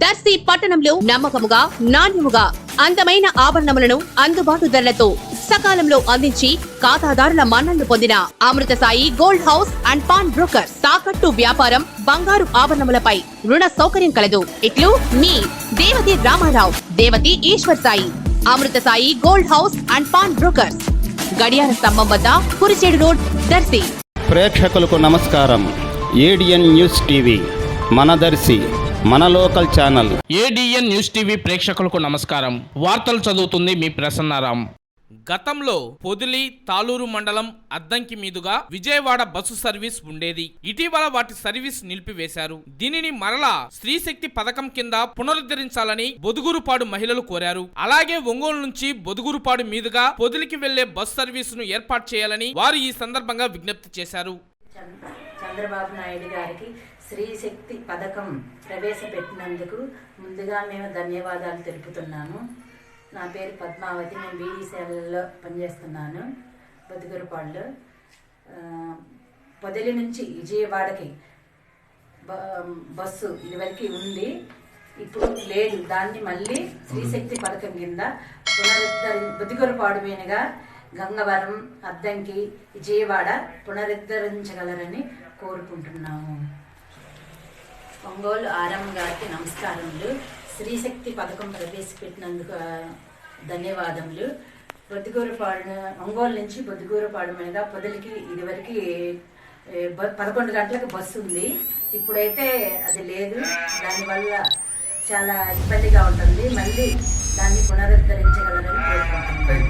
దర్శి పట్టణంలో నమ్మకముగా నాణ్యముగా అందమైన ఆభరణములను అందుబాటు ధరలతో సకాలంలో అందించి ఖాతాదారుల మన్ననలు పొందిన Amrutha Sai gold house and pawnbroker. తాకట్టు వ్యాపారం, బంగారు ఆభరణములపై రుణ సౌకర్యం కలదు. ఇట్లు మీ Devathi Ramarao, Devathi Eswar Sai. Amrutha Sai gold house and pawnbrokers, గడియార స్తంభం వద్ద కురిచేడు రోడ్, దర్శి. ప్రేక్షకులకు నమస్కారం. ఏడిఎన్ న్యూస్ టీవీ మన దర్శి, మన local channel. ADN news TV ప్రేక్షకులకు నమస్కారం. వార్తలు చదువుతుంది మీ ప్రసన్నారాం. గతంలో పొదిలి తాలూరు మండలం అద్దంకి మీదుగా విజయవాడ బస్సు సర్వీస్ ఉండేది. ఇటీవల వాటి సర్వీస్ నిలిపివేశారు. దీనిని మరలా స్త్రీశక్తి పథకం కింద పునరుద్ధరించాలని బొదుగురుపాడు మహిళలు కోరారు. అలాగే ఒంగోలు నుంచి బొదుగురుపాడు మీదుగా పొదిలికి వెళ్లే బస్ సర్వీసును ఏర్పాటు చేయాలని వారు ఈ సందర్భంగా విజ్ఞప్తి చేశారు. చంద్రబాబు నాయుడు గారికి స్త్రీ శక్తి పథకం ప్రవేశపెట్టినందుకు ముందుగా మేము ధన్యవాదాలు తెలుపుతున్నాను. నా పేరు పద్మావతి, నేను బీడీసీఎల్లో పనిచేస్తున్నాను బొద్దుగురుపాడులో. పొదిలి నుంచి విజయవాడకి బస్సు ఇదివరకు ఉంది, ఇప్పుడు లేదు. దాన్ని మళ్ళీ స్త్రీశక్తి పథకం కింద బొద్దుగురుపాడు మీదుగా గంగవరం, అద్దంకి, విజయవాడ పునరుద్ధరించగలరని కోరుకుంటున్నాము. ఒంగోలు ఆర్ఎం గారికి నమస్కారములు. స్త్రీశక్తి పథకం ప్రవేశపెట్టినందుకు ధన్యవాదములు. ఒంగోలు నుంచి బొద్దుగూరుపాడు మీద పొదలికి ఇదివరకు 11 గంటలకు బస్సు ఉంది, ఇప్పుడైతే అది లేదు. దానివల్ల చాలా ఇబ్బందిగా ఉంటుంది. మళ్ళీ దాన్ని పునరుద్ధరించగలరని కోరుకుంటున్నాను.